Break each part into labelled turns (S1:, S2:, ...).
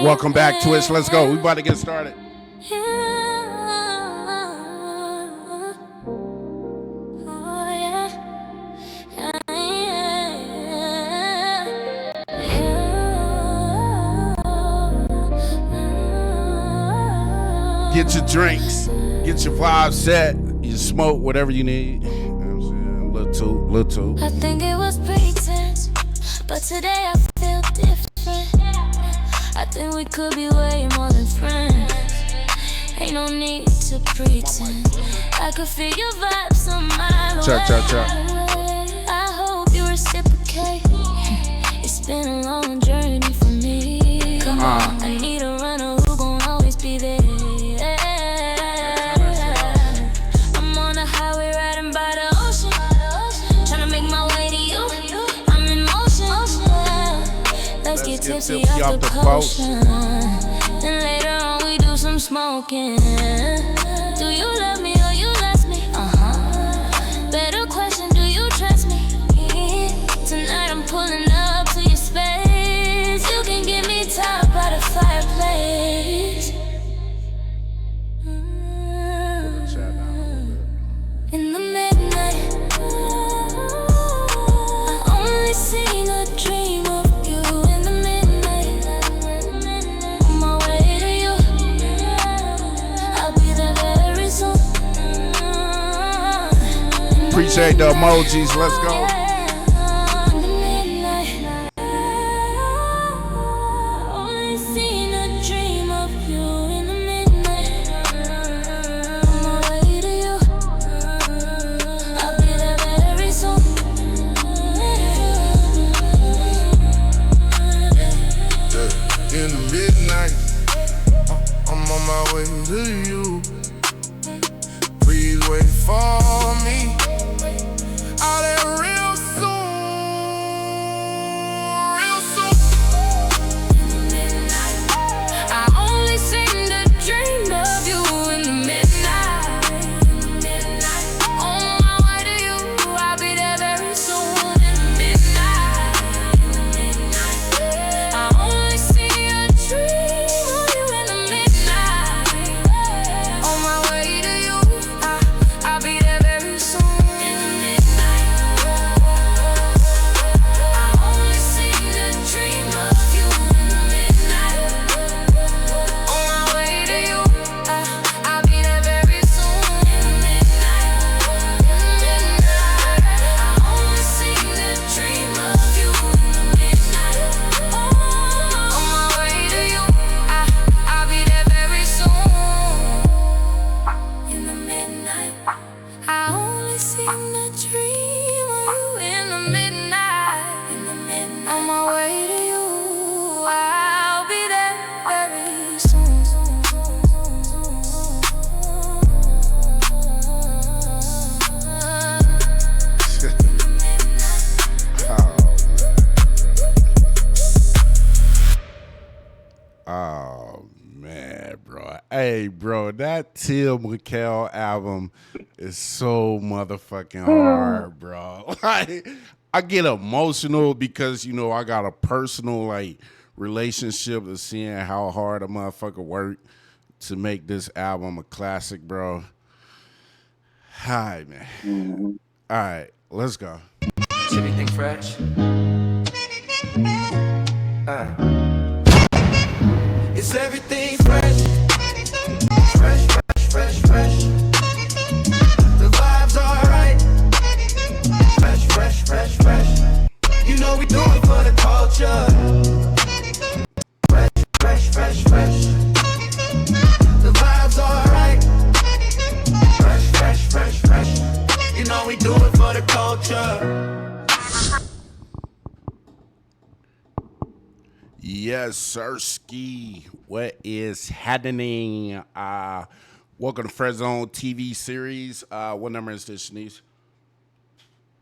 S1: Welcome back, Twitch. Let's go. We about to get started. Get your drinks, get your vibes set, you smoke, whatever you need. You know what I'm saying? Little two.
S2: I think it was pretense, but today I feel different. I think we could be way more than friends. Ain't no need to pretend. I could feel your vibes on my way.
S1: Check.
S2: I hope you reciprocate. It's been a long journey for me. Come on, I need a runner who gon' always be there. I'm on the highway riding by the ocean, tryna make my way to you. I'm in motion. Let's get tipsy off the potion. Then later on we do some smoking. Do you love me or you love me? Better question, do you trust me? Tonight I'm pulling up to your space. You can get me top by the fireplace. In the midnight, I only seen a dream of you. In the midnight, on my way to you, I'll be there very soon.
S1: Appreciate the emojis. Let's go. Hey, bro, that Till McHale album is so motherfucking hard, bro. Like, I get emotional because, you know, I got a personal, like, relationship of seeing how hard a motherfucker worked to make this album a classic, bro. Hi, man. Mm-hmm. All right, let's go.
S3: Is everything fresh? Is everything fresh? Fresh. The vibes are right. Fresh. You know we do it for the culture. Fresh. The vibes are right. Fresh. You know we do it for the culture.
S1: Yes, sirski. What is happening? Welcome to Fred Zone TV series. What number is this, Shanice?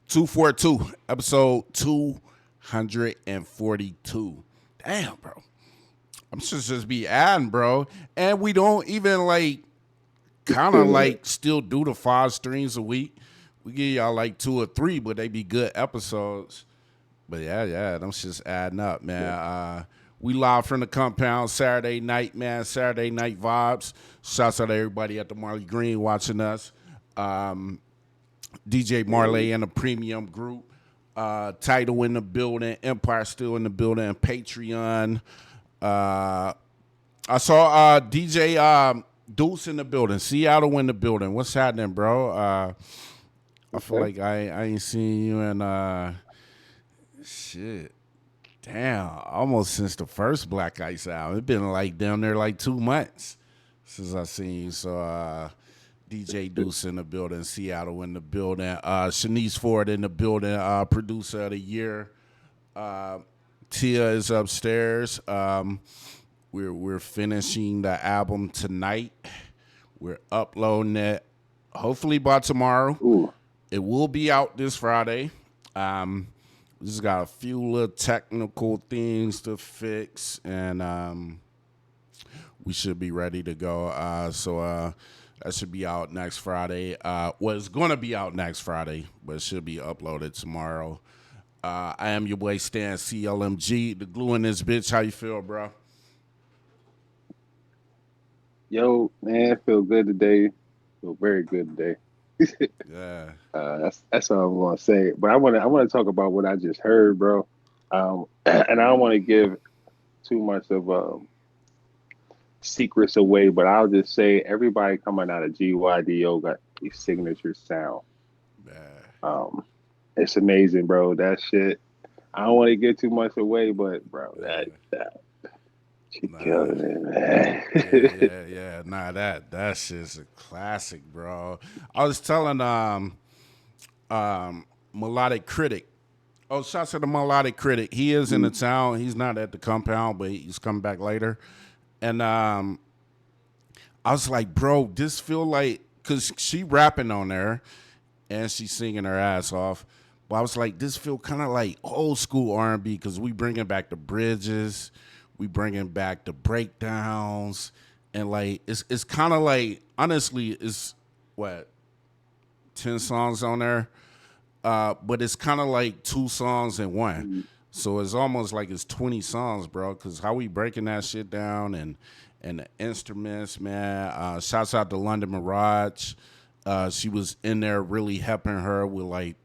S1: 242, episode 242. Damn, bro. I'm just be adding, bro. And we don't even, like, kind of, like, still do the 5 streams a week. We give y'all, like, 2 or 3, but they be good episodes. But, yeah, them shit's adding up, man. We live from the compound Saturday night, man. Saturday night vibes. Shouts out to everybody at the Marley Green watching us. DJ Marley and the Premium Group. Title in the building. Empire still in the building. And Patreon. I saw DJ Deuce in the building. Seattle in the building. What's happening, bro? I feel like I ain't seen you in shit. Damn, almost since the first Black Ice album. It's been like down there like 2 months since I seen you. So DJ Deuce in the building, Seattle in the building, Shanice Ford in the building, producer of the year. Tia is upstairs. We're finishing the album tonight. We're uploading it hopefully by tomorrow.
S4: Ooh.
S1: It will be out this Friday. We just got a few little technical things to fix, and we should be ready to go. So that should be out next Friday. Well, it's going to be out next Friday, but it should be uploaded tomorrow. I am your boy Stan CLMG, the glue in this bitch. How you feel, bro?
S4: Yo, man, feel good today. Feel very good today.
S1: Yeah.
S4: That's all I'm gonna say. But I wanna talk about what I just heard, bro. And I don't want to give too much of secrets away, but I'll just say everybody coming out of GYDO got a signature sound.
S1: Yeah.
S4: It's amazing, bro. That shit. I don't want to give too much away, but bro, that she killing it, man.
S1: yeah. Nah, that shit's a classic, bro. I was telling Melodic Critic. Oh, shouts to the Melodic Critic. He is in the town. He's not at the compound, but he's coming back later. And I was like, bro, this feel like, because she rapping on there and she's singing her ass off. But I was like, this feel kind of like old school R&B because we bringing back the bridges. We bringing back the breakdowns. And like, it's kind of like, honestly, it's what, 10 songs on there? But it's kind of like 2 songs in one. So it's almost like it's 20 songs, bro, because how we breaking that shit down and the instruments, man. Shouts out to London Mirage. She was in there really helping her with, like,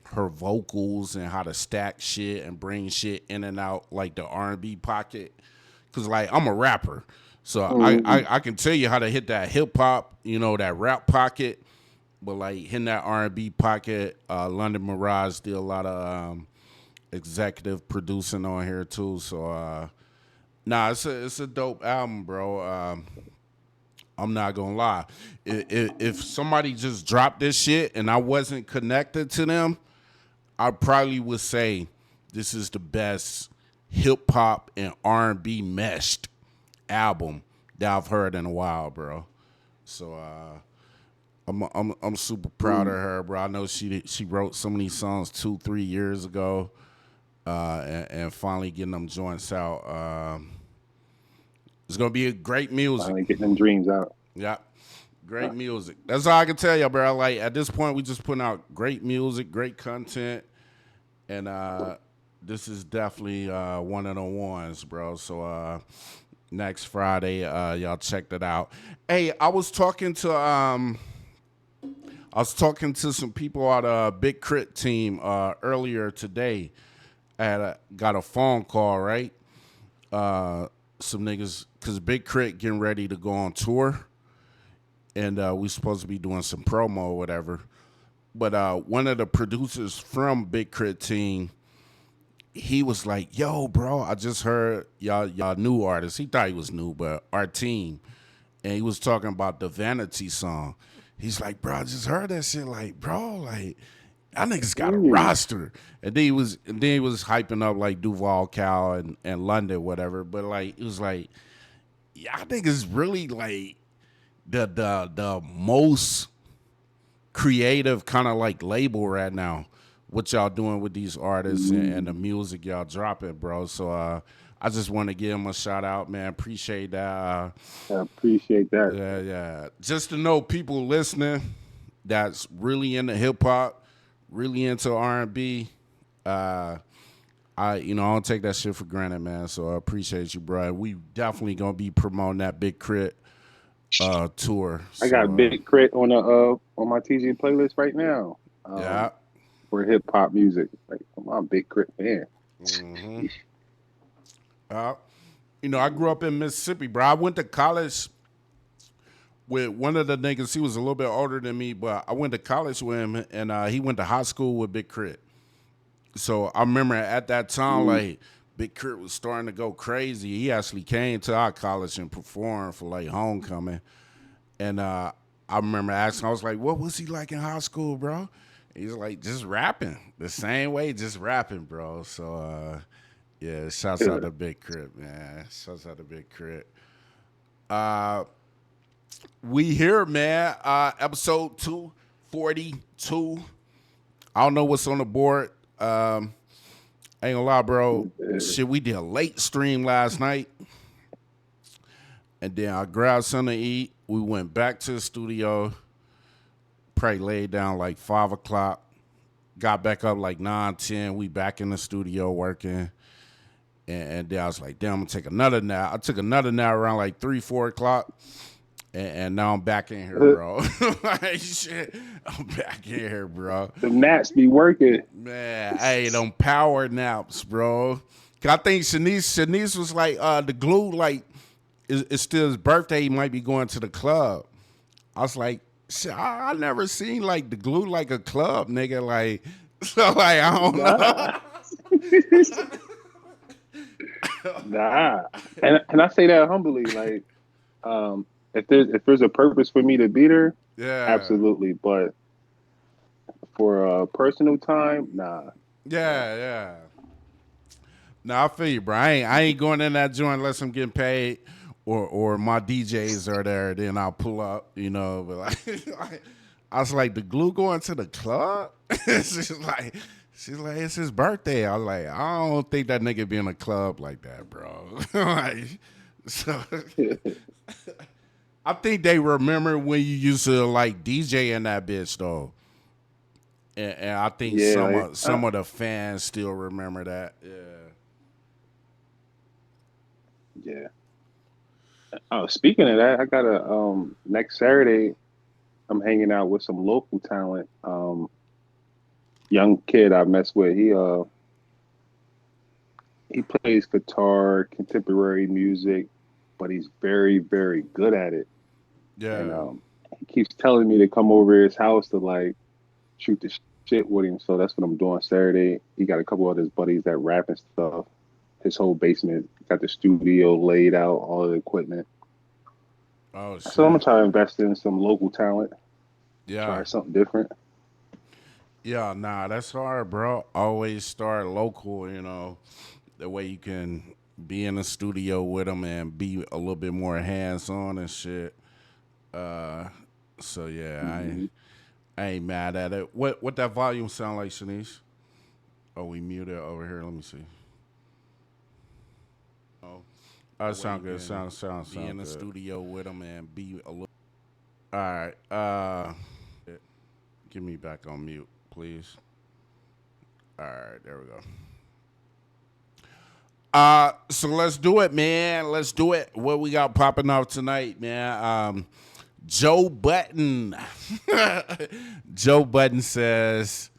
S1: her vocals and how to stack shit and bring shit in and out, like, the R&B pocket. Because, like, I'm a rapper. So I can tell you how to hit that hip-hop, that rap pocket. But, like, hitting that R&B pocket, London Mirage did a lot of executive producing on here too. So it's a dope album, bro. I'm not gonna lie. If somebody just dropped this shit and I wasn't connected to them, I probably would say this is the best hip hop and R&B meshed album that I've heard in a while, bro. So I'm super proud of her, bro. I know she wrote some of these songs 2-3 years ago. And finally getting them joints out. It's gonna be a great music.
S4: Finally getting them dreams out.
S1: Yeah, great music. That's all I can tell you, bro. Like at this point, we just putting out great music, great content, and this is definitely one of the ones, bro. So next Friday, y'all check that out. Hey, I was talking to some people at Big Crit team earlier today. Got a phone call, right? Some niggas, because Big Crit getting ready to go on tour, and we supposed to be doing some promo or whatever. But one of the producers from Big Crit team, he was like, yo, bro, I just heard y'all new artists. He thought he was new, but our team. And he was talking about the Vanity song. He's like, bro, I just heard that shit. Like, bro, like, y'all niggas got a roster. And then he was hyping up like Duval, Cal, and London, whatever. But like it was like, y'all niggas really like the most creative kind of like label right now. What y'all doing with these artists and the music y'all dropping, bro. So I just want to give him a shout out, man. Appreciate that.
S4: I appreciate that.
S1: Yeah. Just to know people listening that's really into hip hop, really into R&B. I don't take that shit for granted, man. So I appreciate you, bro. We definitely gonna be promoting that Big Crit tour.
S4: I got
S1: So
S4: Big Crit on my TG playlist right now.
S1: yeah.
S4: For hip hop music. Like, I'm a Big Crit fan.
S1: Mm-hmm. I grew up in Mississippi, bro. I went to college with one of the niggas. He was a little bit older than me, but I went to college with him, and he went to high school with Big Crit. So I remember at that time, like, Big Crit was starting to go crazy. He actually came to our college and performed for, like, homecoming. And I remember asking, I was like, what was he like in high school, bro? He's like, just rapping. The same way, just rapping, bro. So, yeah, shouts out to Big Crit, man. Shouts out to Big Crit. We here, man. Episode 242. I don't know what's on the board. Ain't gonna lie, bro. Shit, we did a late stream last night. And then I grabbed something to eat. We went back to the studio. Probably laid down like 5 o'clock. Got back up like 9, 10. We back in the studio working. And then I was like, damn, I'm gonna take another nap. I took another nap around like 3, 4 o'clock. And now I'm back in here, bro. Like, shit, I'm back in here, bro.
S4: The naps be working.
S1: Man, hey, them power naps, bro. I think Shanice was like, the glue, like, it's still his birthday. He might be going to the club. I was like, shit, I never seen, like, the glue like a club, nigga. Like, so, like, I don't know.
S4: Nah. And I say that humbly, like, if there's a purpose for me to beat her,
S1: Yeah.
S4: absolutely. But for personal time, nah.
S1: Yeah. Nah, I feel you, bro. I ain't going in that joint unless I'm getting paid or my DJs are there. Then I'll pull up, But like, I was like, the glue going to the club? she's like, it's his birthday. I was like, I don't think that nigga be in a club like that, bro. Like, so. I think they remember when you used to like DJ in that bitch though, and I think some of the fans still remember that.
S4: Yeah. Oh, speaking of that, I got a next Saturday. I'm hanging out with some local talent. Young kid I mess with. He plays guitar, contemporary music, but he's very, very good at it.
S1: Yeah.
S4: And he keeps telling me to come over to his house to like shoot the shit with him. So that's what I'm doing Saturday. He got a couple of his buddies that rap and stuff. His whole basement got the studio laid out, all the equipment.
S1: Oh shit.
S4: So I'm gonna try to invest in some local talent.
S1: Yeah.
S4: Try something different.
S1: Yeah, nah, that's hard, bro. Always start local, the way you can be in the studio with them and be a little bit more hands-on and shit. So yeah, I ain't mad at it. What that volume sound like, Shanice? Oh, we muted over here. Let me see. Oh, sound good. Sound be in the studio with them and be a little. All right. Give me back on mute, please. All right, there we go. So let's do it, man. Let's do it. What we got popping off tonight, man? Joe Budden. Joe Budden says.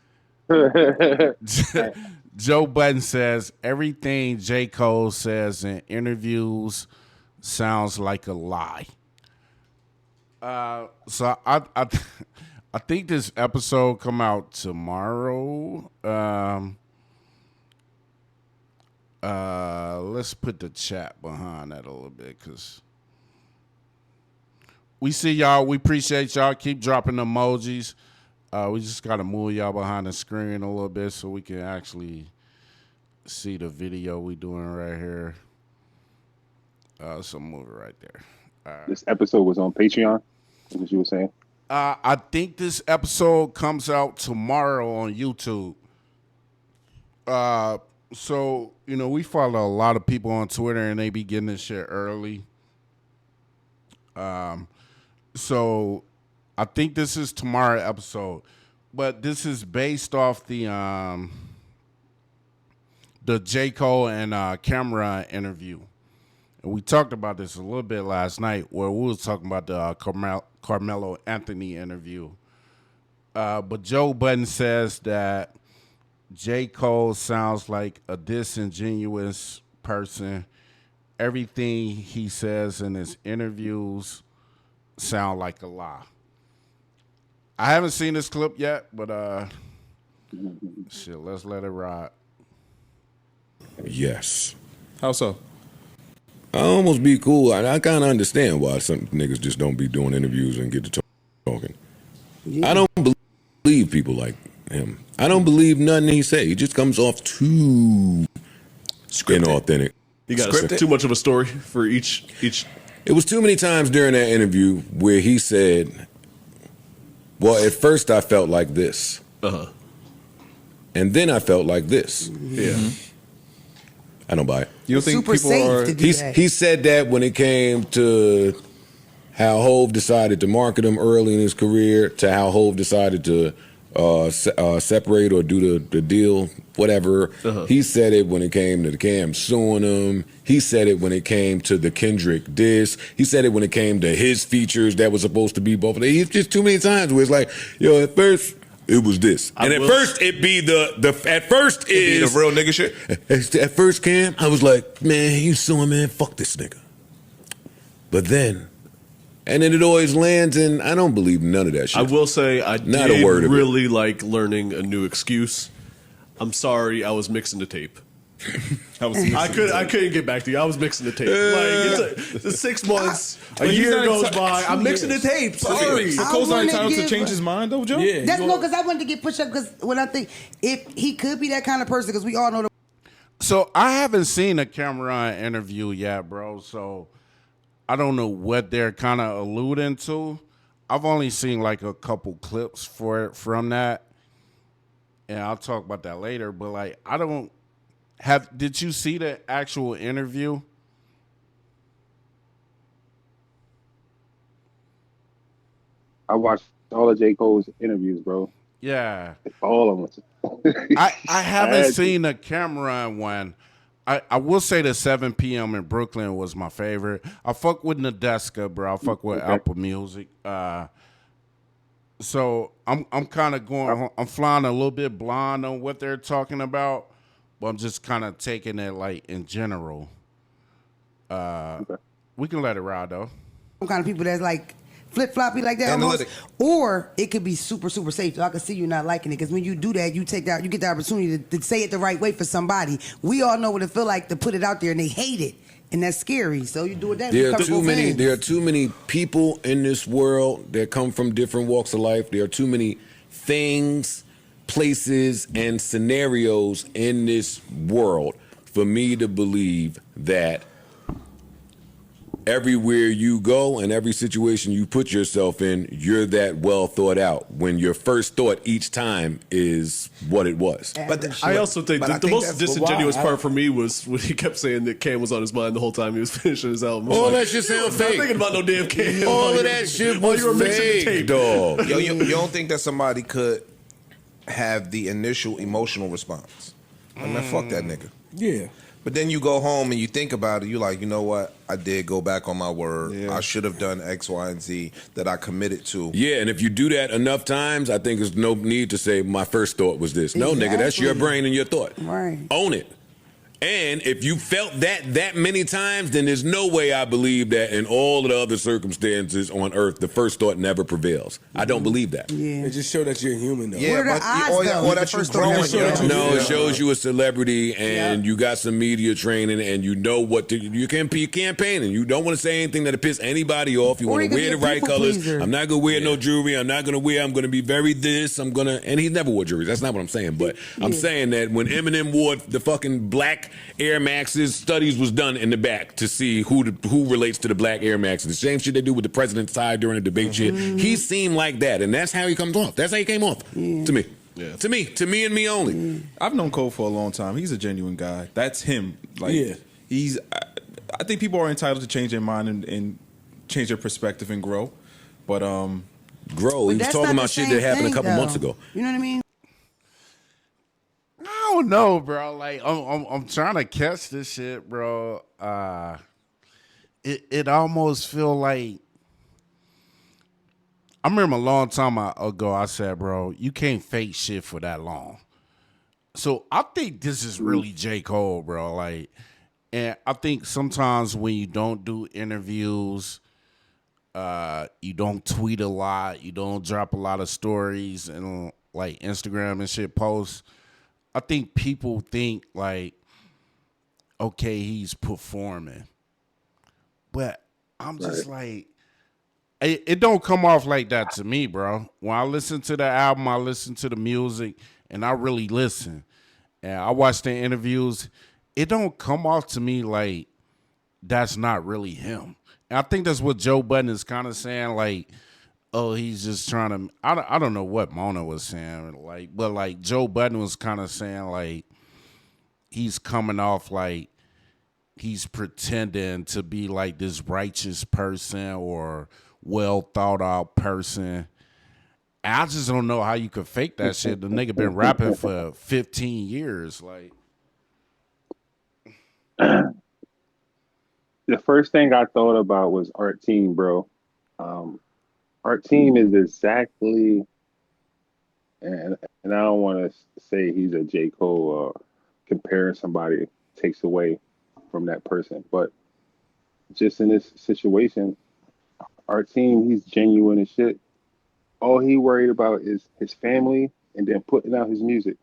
S1: Joe Budden says everything J. Cole says in interviews sounds like a lie. So I think this episode come out tomorrow. Let's put the chat behind that a little bit because we see y'all. We appreciate y'all. Keep dropping emojis. We just got to move y'all behind the screen a little bit so we can actually see the video we doing right here. So move it right there.
S4: This episode was on Patreon, as you were saying.
S1: I think this episode comes out tomorrow on YouTube. So, we follow a lot of people on Twitter and they be getting this shit early. So I think this is tomorrow episode, but this is based off the the J. Cole and Cameron interview. And we talked about this a little bit last night where we was talking about the Carmelo Anthony interview. But Joe Budden says that J. Cole sounds like a disingenuous person. Everything he says in his interviews sound like a lie. I haven't seen this clip yet, but shit, let's let it ride.
S5: Yes.
S6: How so?
S5: I almost be cool. I kind of understand why some niggas just don't be doing interviews and get to talking. Yeah. I don't believe people like him. I don't believe nothing he say. He just comes off too inauthentic.
S6: You got too much of a story for each.
S5: It was too many times during that interview where he said, well, at first I felt like this. And then I felt like this.
S6: Yeah.
S5: I don't buy it.
S6: You don't think people are...
S5: He said that when it came to how Hove decided to market him early in his career, to how Hove decided to separate or do the deal, whatever. He said it when it came to the Cam suing him. He said it when it came to the Kendrick diss. He said it when it came to his features that was supposed to be both of them. He's just too many times where it's like, yo, at first... it was this. And at first, it'd be at first is
S7: the real nigga shit.
S5: At first, Cam, I was like, man, you suing, man, fuck this nigga. But then, and then it always lands in, I don't believe none of that shit.
S6: I will say, I
S5: Not
S6: did
S5: a word of
S6: really like learning a new excuse. I'm sorry, I was mixing the tape. I couldn't get back to you. I was mixing the tape. Like it's 6 months, a year goes by. I'm mixing the tape. Sorry.
S8: Cole's not entitled to change his mind, though, Joe.
S9: Yeah, that's no, because I wanted to get pushed up. Because when I think if he could be that kind of person, because we all know.
S1: So I haven't seen a Cameron interview yet, bro. So I don't know what they're kind of alluding to. I've only seen like a couple clips from that, and I'll talk about that later. But like, I don't. Did you see the actual interview?
S4: I watched all of J. Cole's interviews, bro.
S1: Yeah.
S4: All of them.
S1: I haven't seen the Cameron one. I will say the 7 p.m. in Brooklyn was my favorite. I fuck with Nadeska, bro. I fuck with Apple Music. So I'm kind of going. I'm flying a little bit blind on what they're talking about. But I'm just kind of taking it like in general. We can let it ride though.
S9: Some kind of people that's like flip floppy like that, almost. Or it could be super super safe. So I can see you not liking it because when you do that, you get the opportunity to say it the right way for somebody. We all know what it feel like to put it out there, and they hate it, and that's scary. So you do it that.
S5: There are too many people in this world that come from different walks of life. There are too many things, places, and scenarios in this world for me to believe that everywhere you go and every situation you put yourself in, you're that well thought out when your first thought each time is what it was.
S6: But I also think the most disingenuous part for me was when he kept saying that Cam was on his mind the whole time he was finishing his album.
S5: All that shit sound fake.
S6: I'm not thinking about no damn Cam.
S5: All of that shit was fake, dog.
S7: Yo, you don't think that somebody could have the initial emotional response? I mean, fuck that nigga.
S8: Yeah.
S7: But then you go home and you think about it. You're like, you know what? I did go back on my word. Yeah. I should have done X, Y, and Z that I committed to.
S5: Yeah, and if you do that enough times, I think there's no need to say my first thought was this. No, nigga, that's your brain and your thought.
S9: Right.
S5: Own it. And if you felt that many times, then there's no way I believe that in all of the other circumstances on earth, the first thought never prevails. I don't believe that.
S9: Yeah.
S8: It just shows that you're human, though.
S7: Yeah, but that you're growing.
S5: No, it shows you a celebrity and you got some media training and you know what to, you can be campaigning. You don't want to say anything that'll piss anybody off. You want to wear the right colors. I'm not going to wear no jewelry. I'm going to be very this. And he never wore jewelry. That's not what I'm saying. But I'm saying that when Eminem wore the fucking black Air Maxes, studies was done in the back to see who relates to the black Air Maxes. The same shit they do with the president's tie during the debate shit. He seemed like that, and that's how he comes off. That's how he came off to me. Yeah. To me and me only.
S8: I've known Cole for a long time. He's a genuine guy. That's him. Like, he's. I think people are entitled to change their mind and change their perspective and grow. But grow.
S5: He was talking about shit that happened a couple months ago.
S9: You know what I mean?
S1: I don't know, bro. Like I'm trying to catch this shit, bro. It almost feel like I remember a long time ago I said, bro, you can't fake shit for that long. So I think this is really J. Cole, bro. Like, and I think sometimes when you don't do interviews, you don't tweet a lot, you don't drop a lot of stories and like Instagram and shit posts. I think people think like, okay, he's performing, but I'm just like, it don't come off like that to me, bro. When I listen to the album, I listen to the music, and I really listen, and I watch the interviews. It don't come off to me like that's not really him. And I think that's what Joe Budden is kind of saying, like, oh, he's just trying to. I don't know what Mona was saying, like, but like Joe Budden was kind of saying like he's coming off like he's pretending to be like this righteous person or well thought out person. I just don't know how you could fake that shit. The nigga been rapping for 15 years. Like,
S4: The first thing I thought about was Art Team, bro. Art Team is exactly, and I don't want to say he's a J. Cole or comparing somebody takes away from that person, but just in this situation, Art Team, he's genuine as shit. All he worried about is his family and then putting out his music.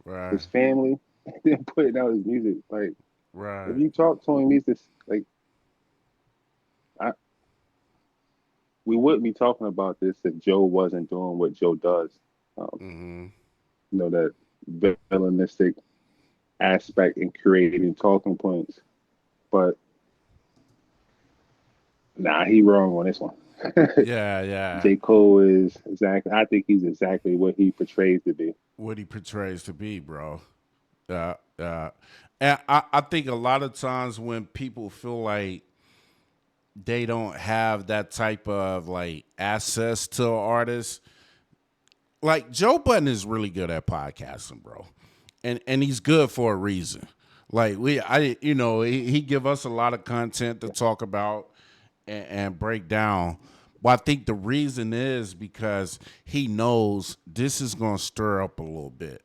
S1: right,
S4: His family and then putting out his music. Like,
S1: right.
S4: if you talk to him, he's just like, we wouldn't be talking about this if Joe wasn't doing what Joe does. You know, that villainistic aspect in creating talking points. But nah, he wrong on this one.
S1: Yeah.
S4: J. Cole is exactly. I think he's exactly what he portrays to be.
S1: What he portrays to be, bro. And I think a lot of times when people feel like they don't have that type of like access to an artist, like Joe Budden is really good at podcasting, bro, and he's good for a reason. Like he give us a lot of content to talk about and break down. But I think the reason is because he knows this is gonna stir up a little bit,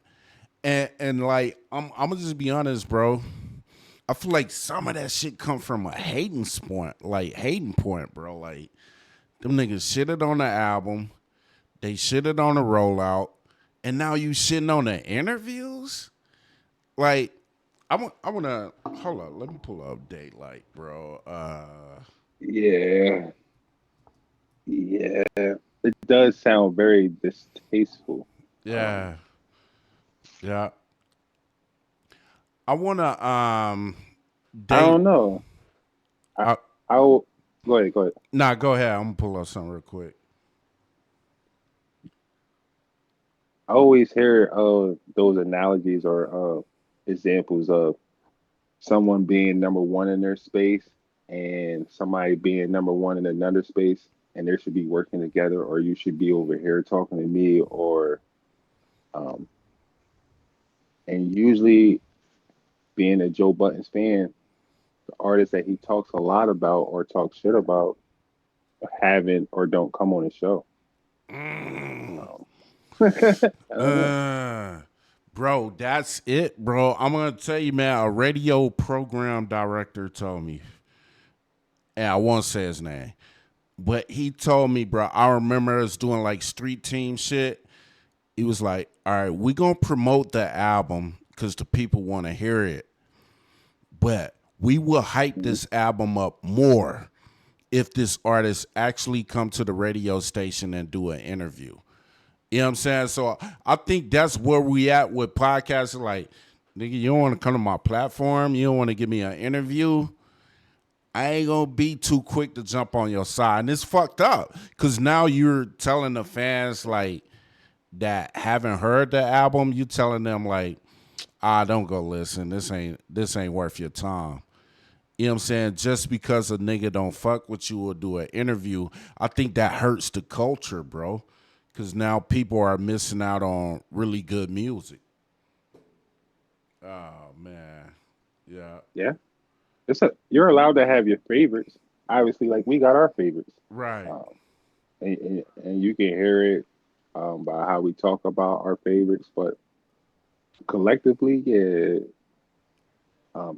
S1: and like I'm gonna just be honest, bro. I feel like some of that shit come from a hating point, bro. Like them niggas shitted on the album, they shitted on the rollout, and now you shitting on the interviews. Like I wanna hold up. Let me pull up Daylight, bro.
S4: Yeah. It does sound very distasteful.
S1: Yeah. I wanna
S4: I don't know. I'll go ahead.
S1: Nah, go ahead. I'm gonna pull up something real quick.
S4: I always hear those analogies or examples of someone being number one in their space and somebody being number one in another space, and they should be working together, or you should be over here talking to me, or and usually being a Joe Budden's fan, the artists that he talks a lot about or talks shit about haven't or don't come on his show.
S1: Bro, that's it, bro. I'm gonna tell you, man. A radio program director told me, and I won't say his name, but he told me, bro. I remember us doing like street team shit. He was like, "All right, we gonna promote the album because the people want to hear it, but we will hype this album up more if this artist actually come to the radio station and do an interview." You know what I'm saying? So I think that's where we at with podcasts. Like, nigga, you don't want to come to my platform. You don't want to give me an interview. I ain't going to be too quick to jump on your side. And it's fucked up because now you're telling the fans, like, that haven't heard the album, you telling them, like, don't go listen. This ain't worth your time. You know what I'm saying? Just because a nigga don't fuck with you or do an interview, I think that hurts the culture, bro. Because now people are missing out on really good music. Oh man. Yeah.
S4: Yeah, you're allowed to have your favorites. Obviously, like we got our favorites,
S1: Right.
S4: um, and you can hear it by how we talk about our favorites. But collectively, yeah,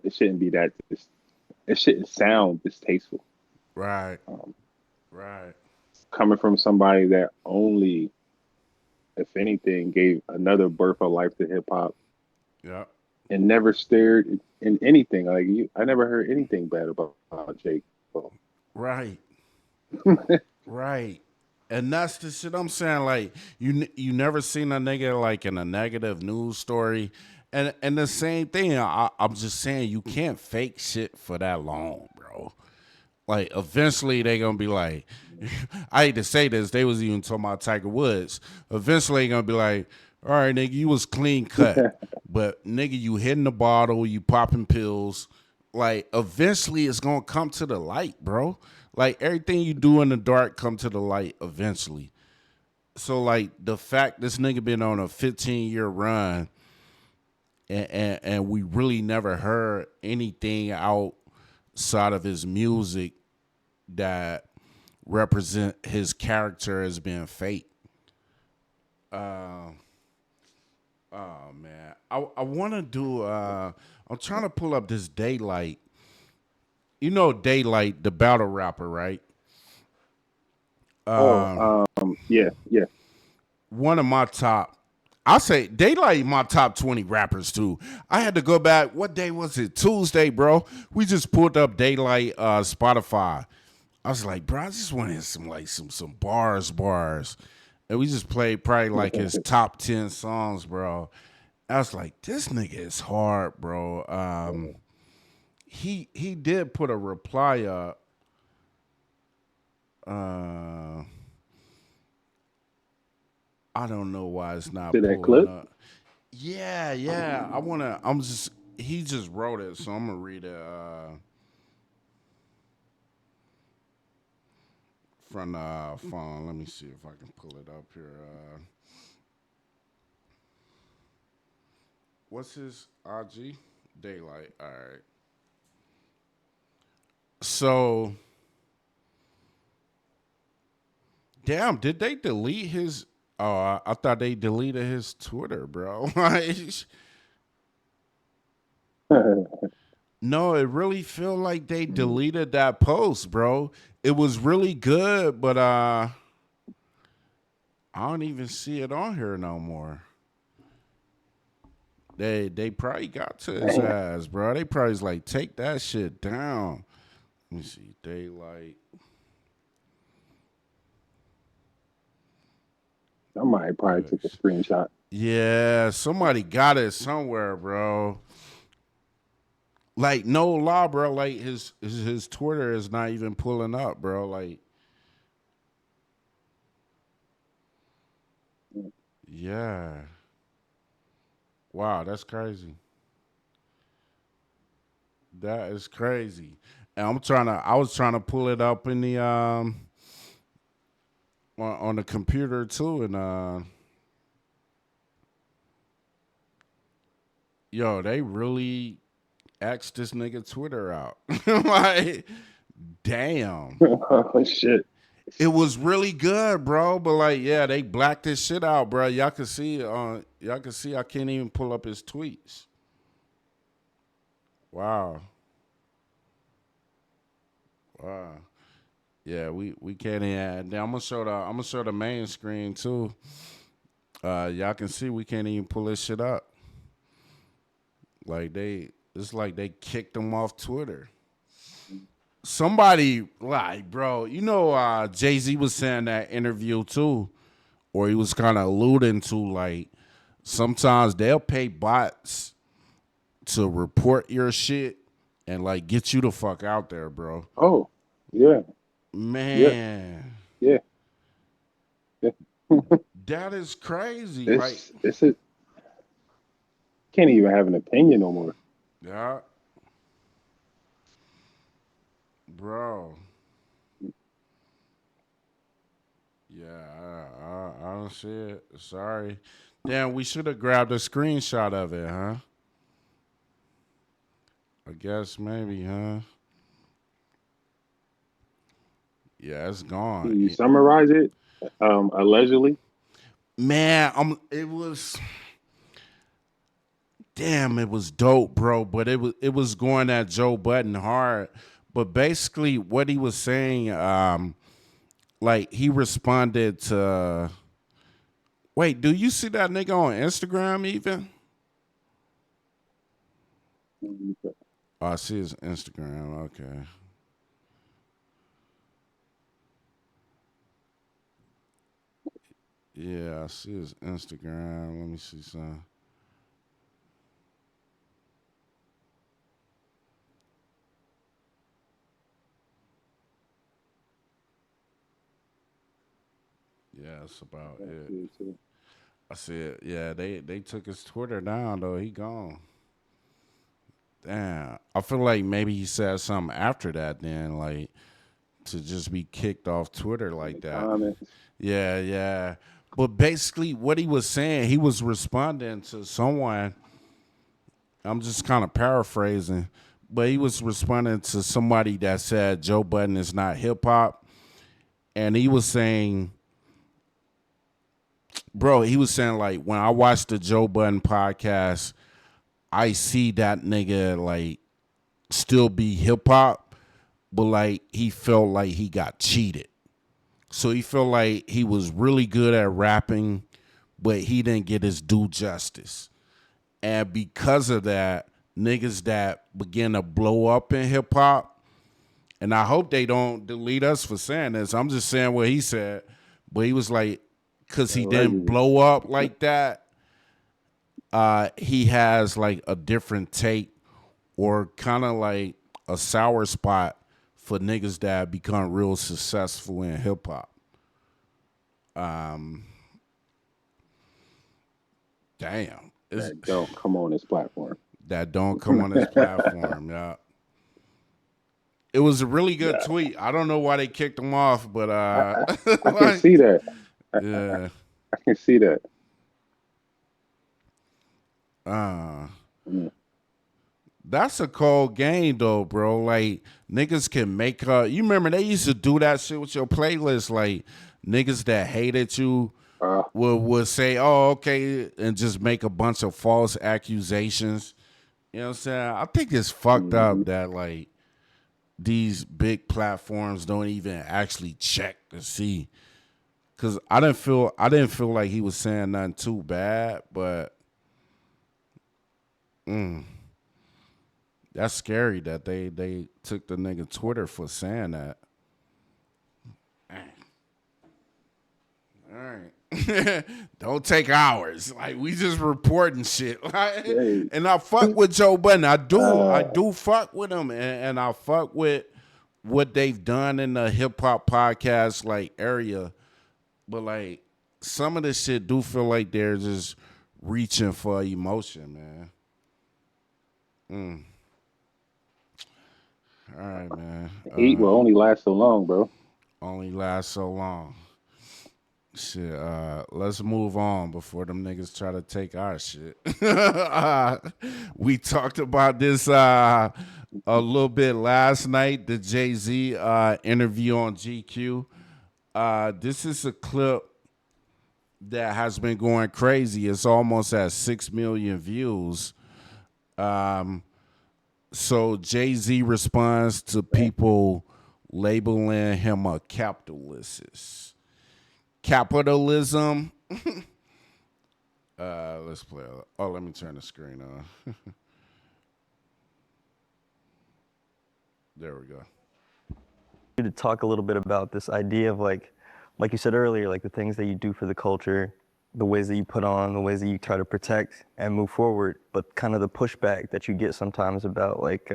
S4: it shouldn't be that. It shouldn't sound distasteful.
S1: Right.
S4: Um,
S1: Right.
S4: Coming from somebody that only, if anything, gave another birth of life to hip hop
S1: Yeah.
S4: and never stared in anything. Like I never heard anything bad about Jake. So,
S1: Right. Right. And that's the shit I'm saying. Like you never seen a nigga like in a negative news story, and the same thing. I'm just saying you can't fake shit for that long, bro. Like eventually they gonna be like, I hate to say this, they was even talking about Tiger Woods. Eventually they gonna be like, all right, nigga, you was clean cut, but nigga, you hitting the bottle, you popping pills. Like eventually it's gonna come to the light, bro. Like everything you do in the dark come to the light eventually. So like the fact this nigga been on a 15-year run and we really never heard anything outside of his music that represent his character as being fake. Oh man, I want to do. I'm trying to pull up this Daylight. You know Daylight, the battle rapper, right?
S4: yeah, yeah.
S1: One of my top. I say Daylight my top 20 rappers too. I had to go back. What day was it? Tuesday, bro. We just pulled up Daylight Spotify. I was like, bro, I just wanted some bars. And we just played probably like his top 10 songs, bro. I was like, this nigga is hard, bro. He did put a reply up. I don't know why it's not
S4: To that
S1: pulling
S4: clip.
S1: up. Yeah. He just wrote it, so I'm gonna read it from the phone. Let me see if I can pull it up here. What's his IG? Daylight. All right. So, damn, did they delete his? Oh, I thought they deleted his Twitter, bro. No, it really feel like they deleted that post, bro. It was really good, but I don't even see it on here no more. They probably got to his ass, bro. They probably was like, take that shit down. Let me see, Daylight.
S4: Somebody probably took a screenshot.
S1: Yeah, somebody got it somewhere, bro. Like no lie, bro. Like his Twitter is not even pulling up, bro. Like, yeah. Wow, that's crazy. That is crazy. And I was trying to pull it up in the on the computer too, and yo, they really axed this nigga Twitter out. Like, damn.
S4: Oh shit.
S1: It was really good, bro. But like, yeah, they blacked this shit out, bro. Y'all can see I can't even pull up his tweets. Wow. Wow. Yeah, we can't even. I'm gonna show the main screen too. Y'all can see we can't even pull this shit up. Like it's like they kicked him off Twitter. Somebody like, bro, you know, Jay-Z was saying that interview too, or he was kind of alluding to like sometimes they'll pay bots to report your shit and like get you the fuck out there, bro.
S4: Oh, yeah.
S1: Man.
S4: Yeah. Yeah.
S1: That is crazy.
S4: It's a can't even have an opinion no more.
S1: Yeah. Bro. Yeah, I don't see it. Sorry. Damn, we should have grabbed a screenshot of it, huh? I guess maybe, huh? Yeah, it's gone.
S4: Can you summarize it? Allegedly.
S1: Man, it was dope, bro. But it was going at Joe Budden hard. But basically, what he was saying, like he responded to. Wait, do you see that nigga on Instagram even? Oh, I see his Instagram. Okay. Yeah, I see his Instagram. Let me see some. Yeah, that's about it. I said, yeah, they took his Twitter down though. He gone. Damn. I feel like maybe he said something after that then, like to just be kicked off Twitter like that. Yeah, yeah. But basically what he was saying, he was responding to someone. I'm just kind of paraphrasing, but he was responding to somebody that said Joe Budden is not hip hop. And he was saying, bro, he was saying like when I watch the Joe Budden podcast, I see that nigga like still be hip hop, but like he felt like he got cheated. So he felt like he was really good at rapping, but he didn't get his due justice. And because of that, niggas that begin to blow up in hip hop, and I hope they don't delete us for saying this. I'm just saying what he said, but he was like, because he didn't blow up like that, he has like a different take or kind of like a sour spot for niggas that become real successful in hip hop. Damn.
S4: That don't come on this platform.
S1: That don't come on this platform, yeah. It was a really good tweet. I don't know why they kicked him off, but
S4: I can see that.
S1: Yeah.
S4: I can see that.
S1: That's a cold game though, bro. Like niggas can make you remember they used to do that shit with your playlist, like niggas that hated you would say, oh, okay, and just make a bunch of false accusations. You know what I'm saying? I think it's fucked up that like these big platforms don't even actually check to see. Cause I didn't feel like he was saying nothing too bad, but that's scary that they took the nigga Twitter for saying that. All right. Don't take ours. Like we just reporting shit. Like, and I fuck with Joe Budden. I do fuck with him, and I fuck with what they've done in the hip hop podcast like area. But like some of this shit do feel like they're just reaching for emotion, man. All right, man.
S4: Heat will only last so long, bro.
S1: Only last so long. Shit, let's move on before them niggas try to take our shit. We talked about this a little bit last night, the Jay-Z interview on GQ. This is a clip that has been going crazy. It's almost at 6 million views. So Jay-Z responds to people labeling him a capitalist. Capitalism. Let's play. Oh, let me turn the screen on. There we go.
S10: To talk a little bit about this idea of like you said earlier, like the things that you do for the culture, the ways that you put on, the ways that you try to protect and move forward, but kind of the pushback that you get sometimes about like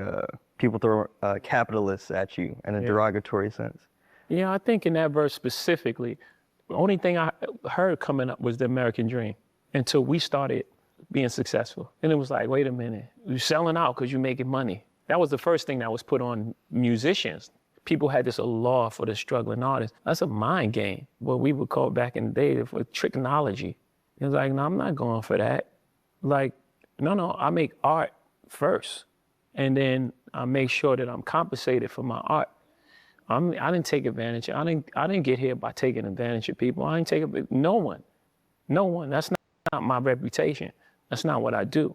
S10: people throw capitalists at you in a derogatory sense.
S11: Yeah, I think in that verse specifically, the only thing I heard coming up was the American dream until we started being successful. And it was like, wait a minute, you're selling out because you're making money. That was the first thing that was put on musicians. People had this law for the struggling artists. That's a mind game, what we would call back in the day for technology. It was like, no, I'm not going for that. Like, no, I make art first. and then I make sure that I'm compensated for my art. I didn't take advantage. I didn't get here by taking advantage of people. I didn't take no one. That's not my reputation. That's not what I do.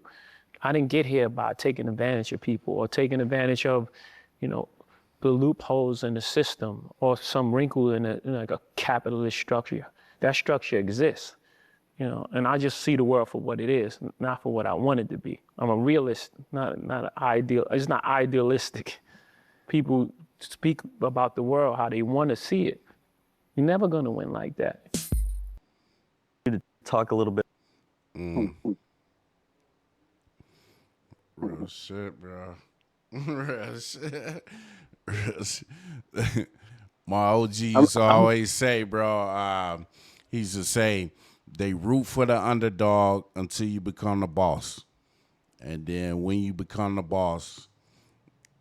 S11: I didn't get here by taking advantage of people or taking advantage of, the loopholes in the system or some wrinkle in like a capitalist structure. That structure exists, and I just see the world for what it is, not for what I want it to be. I'm a realist, not an ideal. It's not idealistic. People speak about the world how they want to see it. You're never gonna win like that.
S10: To talk a little bit.
S1: Real shit, bro. Real shit. Real shit. My OG used to always say, bro, he used to say, they root for the underdog until you become the boss. And then when you become the boss,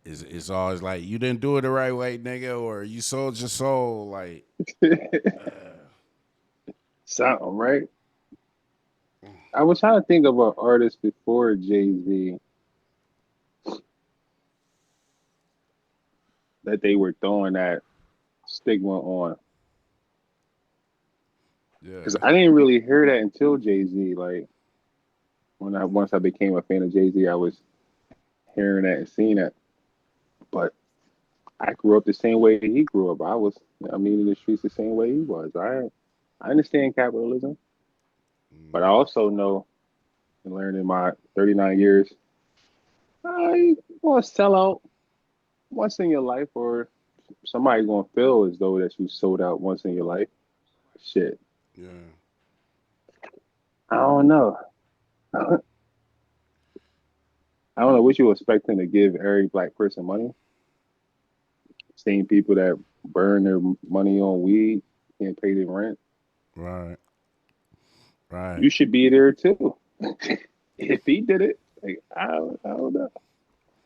S1: it's always like, you didn't do it the right way, nigga, or you sold your soul. Like,
S4: something, right? I was trying to think of an artist before Jay-Z that they were throwing that stigma on.
S1: yeah.
S4: Because I didn't really hear that until Jay-Z. Like, once I became a fan of Jay-Z, I was hearing that and seeing that. But I grew up the same way he grew up. I was, in the streets the same way he was. I understand capitalism, but I also know and learned in my 39 years, I want to sell out once in your life, or somebody's going to feel as though that you sold out once in your life. Shit.
S1: Yeah.
S4: I don't know. I don't know what you expecting to give every black person money. Same people that burn their money on weed, can't pay their rent.
S1: Right.
S4: You should be there too. If he did it, like, I don't know.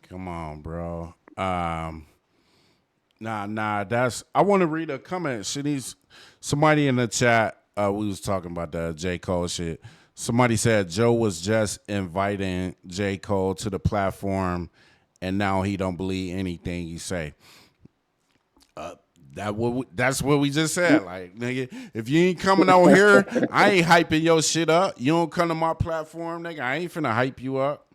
S1: Come on, bro. That's. I want to read a comment. Somebody in the chat. We was talking about the J. Cole shit. Somebody said Joe was just inviting J. Cole to the platform, and now he don't believe anything you say. That's what we just said. Like, nigga, if you ain't coming on here, I ain't hyping your shit up. You don't come to my platform, nigga, I ain't finna hype you up.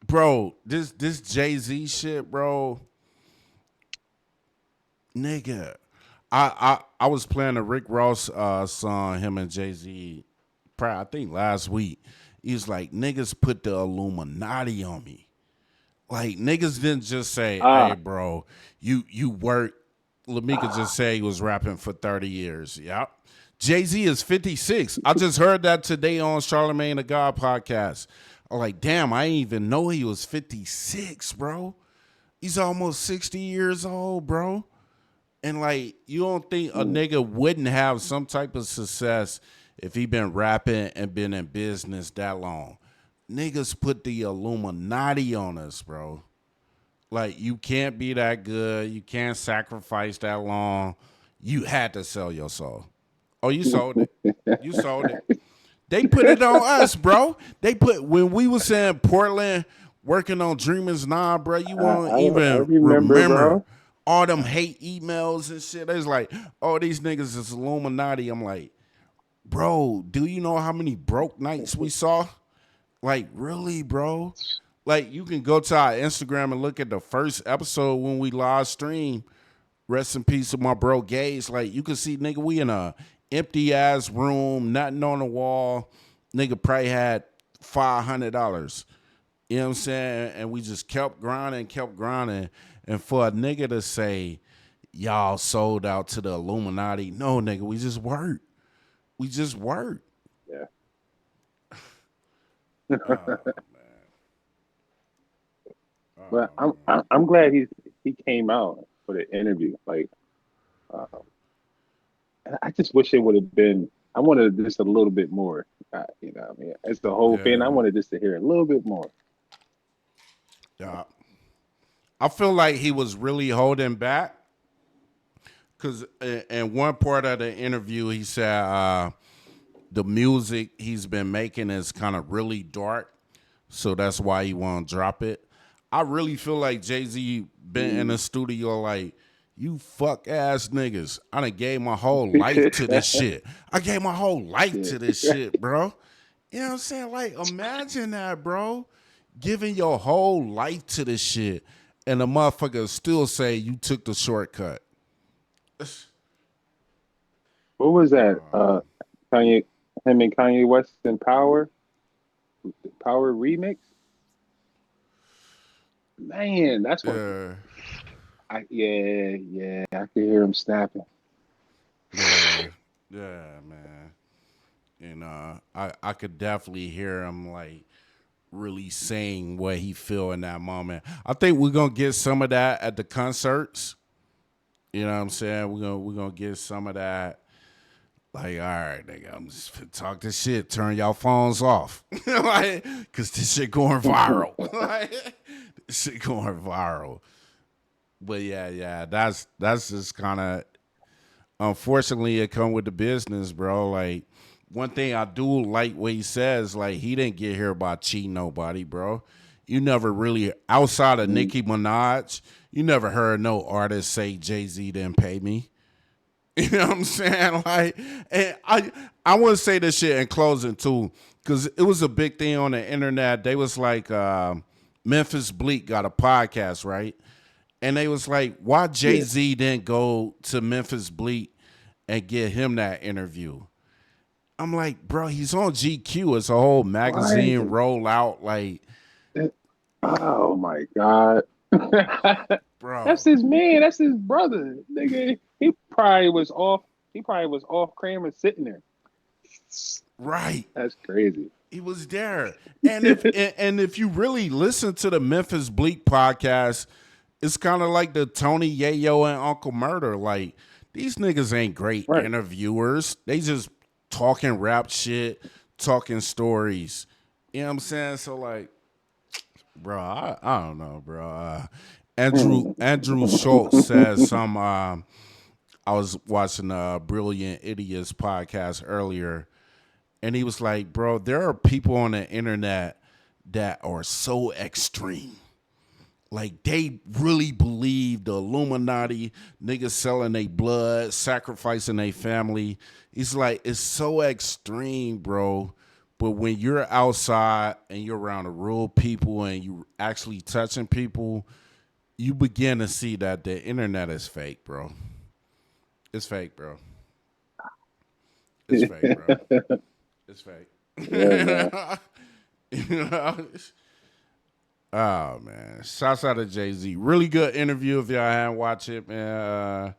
S1: Bro, this Jay-Z shit, bro. Nigga. I was playing a Rick Ross song, him and Jay-Z, I think last week. He was like, niggas put the Illuminati on me. Like, niggas didn't just say, hey, bro, you work. Lamika just said he was rapping for 30 years. Yep. Jay-Z is 56. I just heard that today on Charlamagne the God podcast. I'm like, damn, I didn't even know he was 56, bro. He's almost 60 years old, bro. And, like, you don't think a nigga wouldn't have some type of success if he been rapping and been in business that long? Niggas put the Illuminati on us, bro. Like, you can't be that good. You can't sacrifice that long. You had to sell your soul. Oh, you sold it. You sold it. They put it on us, bro. When we was in Portland working on Dreamers Nah, bro, you won't even remember all them hate emails and shit. It's like, oh, these niggas is Illuminati. I'm like, bro, do you know how many broke nights we saw? Like, really, bro? Like, you can go to our Instagram and look at the first episode when we live stream. Rest in peace to my bro Gaze. Like, you can see, nigga, we in a empty ass room, nothing on the wall. Nigga probably had $500. You know what I'm saying? And we just kept grinding. And for a nigga to say, y'all sold out to the Illuminati. No, nigga, we just worked.
S4: Yeah.
S1: Oh, man.
S4: But I'm glad he came out for the interview. Like, I just wish it would have been. I wanted just a little bit more. You know what I mean? As the whole fan, I wanted just to hear a little bit more.
S1: Yeah. I feel like he was really holding back because in one part of the interview, he said the music he's been making is kind of really dark. so that's why he won't drop it. I really feel like Jay-Z been in the studio like, you fuck ass niggas. I done gave my whole life to this shit. I gave my whole life to this shit, bro. You know what I'm saying? Like, imagine that, bro. Giving your whole life to this shit, and the motherfucker still say you took the shortcut.
S4: What was that? Kanye, him and Kanye West in Power remix. Man, that's what. I can hear him snapping.
S1: Yeah, man. And I could definitely hear him like really saying what he feel in that moment. I think we're gonna get some of that at the concerts. You know what I'm saying? We're gonna get some of that. Like, all right, nigga, I'm just finna talk this shit. Turn y'all phones off, like, cause this shit going viral. Like, this shit going viral. But yeah, that's just kind of, unfortunately, it come with the business, bro. Like, one thing I do like what he says, like, he didn't get here by cheating nobody, bro. You never really, outside of Nicki Minaj, you never heard no artist say Jay-Z didn't pay me. You know what I'm saying? Like, and I want to say this shit in closing too, because it was a big thing on the internet. They was like, Memphis Bleak got a podcast, right? And they was like, why Jay-Z didn't go to Memphis Bleak and get him that interview? I'm like, bro, he's on GQ. It's a whole magazine rollout. Like,
S4: oh my God.
S1: Bro.
S4: That's his man. That's his brother. Nigga, he probably was off Kramer sitting there.
S1: Right.
S4: That's crazy.
S1: He was there. And if you really listen to the Memphis Bleak podcast, it's kind of like the Tony Yayo and Uncle Murder. Like, these niggas ain't great interviewers. They just talking rap shit, talking stories. You know what I'm saying? So, like, bro, I don't know, bro. Andrew Schultz says some. I was watching Brilliant Idiots podcast earlier, and he was like, bro, there are people on the internet that are so extreme. Like, they really believe the Illuminati, niggas selling their blood, sacrificing their family. He's like, it's so extreme, bro. But when you're outside and you're around the real people and you actually touching people, you begin to see that the internet is fake, bro. It's fake, bro. It's fake, bro. It's fake.
S4: Yeah,
S1: you know? Oh, man. Shouts out to Jay-Z. Really good interview. If y'all haven't watched it, man,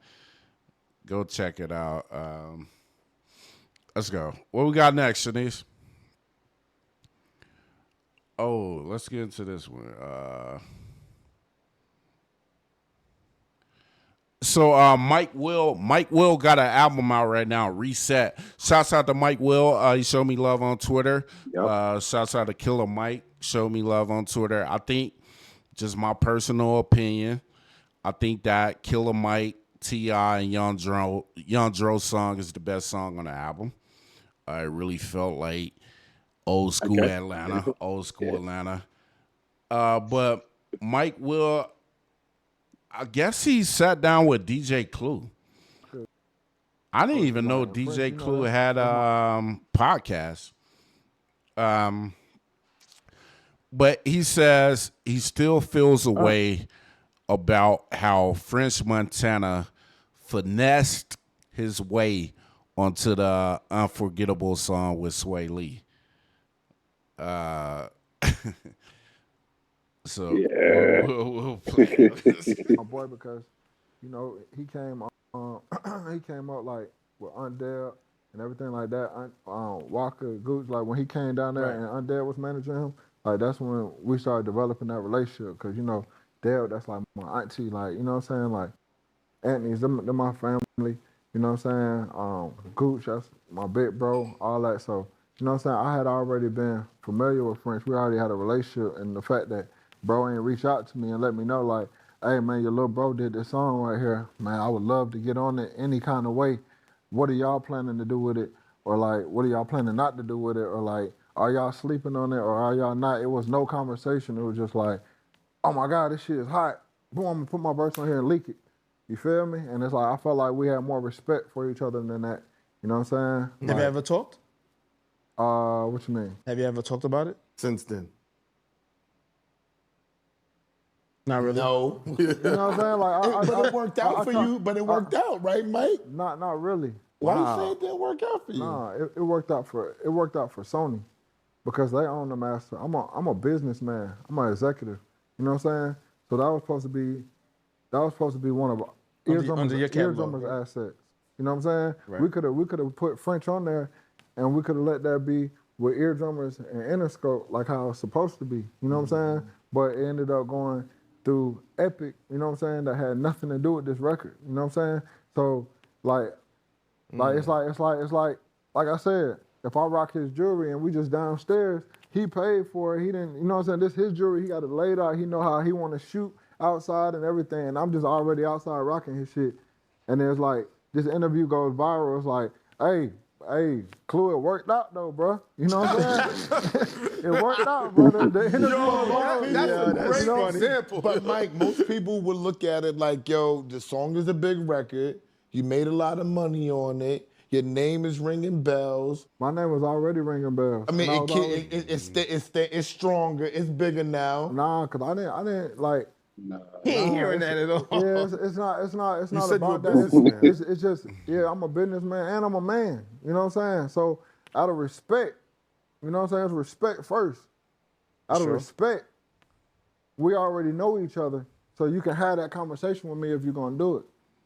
S1: go check it out. Let's go. What we got next, Shanice? Oh, let's get into this one. So Mike Will got an album out right now, Reset. Shouts out to Mike Will. He showed me love on Twitter. Yep. Shouts out to Killer Mike. Showed me love on Twitter. I think, just my personal opinion, I think that Killer Mike, T.I., and Young Dro song is the best song on the album. I really felt like old school Atlanta. But Mike Will, I guess he sat down with DJ Clue. I didn't even know DJ Clue had a podcast. But he says he still feels a way about how French Montana finessed his way onto the Unforgettable song with Swae Lee. So we'll play
S12: my boy, because you know he came up like with Undead and everything like that. Walker Gooch, like when he came down there and Undead was managing him, like that's when we started developing that relationship. Cause you know Dale, that's like my auntie, like you know what I'm saying, like Anthony's they're my family. You know what I'm saying? Gooch, that's my big bro, all that. So you know what I'm saying? I had already been familiar with French. We already had a relationship, and the fact that bro ain't reach out to me and let me know, like, hey, man, your little bro did this song right here. Man, I would love to get on it any kind of way. What are y'all planning to do with it? Or, like, what are y'all planning not to do with it? Or, like, are y'all sleeping on it or are y'all not? It was no conversation. It was just like, oh my God, this shit is hot. Boom, I'm gonna put my verse on here and leak it. You feel me? And it's like, I felt like we had more respect for each other than that. You know what I'm saying?
S13: Have you ever talked?
S12: What you mean?
S13: Have you ever talked about it since then? Not really.
S14: No.
S12: You know what I'm saying? Like,
S14: but it worked out for you. But it worked out, right, Mike?
S12: Not really.
S14: Why you say it didn't work out for you?
S12: Nah, it worked out for Sony, because they own the master. I'm a businessman. I'm an executive. You know what I'm saying? So that was supposed to be one of Eardrummer's assets. You know what I'm saying?
S13: Right.
S12: We could have put French on there, and we could have let that be with Eardrummers and Interscope, like how it's supposed to be. You know what I'm saying? But it ended up going through Epic. You know what I'm saying? That had nothing to do with this record. You know what I'm saying? So it's like I said, if I rock his jewelry and we just downstairs, he paid for it. He didn't, you know what I'm saying? This his jewelry. He got it laid out. He know how he want to shoot outside and everything. And I'm just already outside rocking his shit. And there's like, this interview goes viral. It's like, hey, Clue, it worked out though, bro. You know what I'm saying? It worked out, brother. The interview goes viral.
S14: That's a great example. But Mike, most people would look at it like, yo, the song is a big record. You made a lot of money on it. Your name is ringing bells.
S12: My name was already ringing bells.
S14: I mean, it's stronger. It's bigger now.
S12: Nah, cause I didn't like.
S14: Nah.
S13: He ain't hearing that at all.
S12: Yeah, it's not about that.
S14: businessman.
S12: It's just, yeah, I'm a businessman and I'm a man. You know what I'm saying? So out of respect, you know what I'm saying? It's respect first. Out of respect, we already know each other, so you can have that conversation with me if you're gonna do it.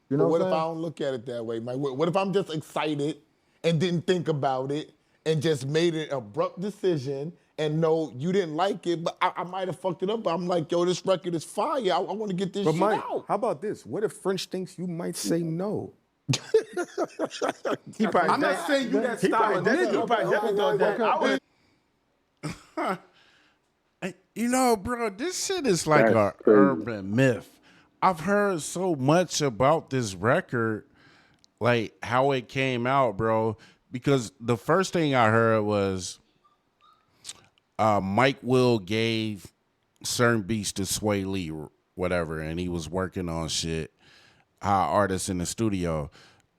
S12: You know
S14: what
S12: what I'm
S14: if I
S12: saying?
S14: don't look at it that way, Mike? What if I'm just excited and didn't think about it and just made an abrupt decision and know you didn't like it, but I might have fucked it up, but I'm like, yo, this record is fire. I want to get this shit
S13: Mike,
S14: out.
S13: how about this? What if French thinks you might say no?
S14: I'm not saying you that style of nigga.
S13: He probably definitely thought that.
S1: You know, bro, this shit is like an urban myth. I've heard so much about this record, like how it came out, bro, because the first thing I heard was Mike Will gave certain beats to Swae Lee, whatever, and he was working on shit, artists in the studio.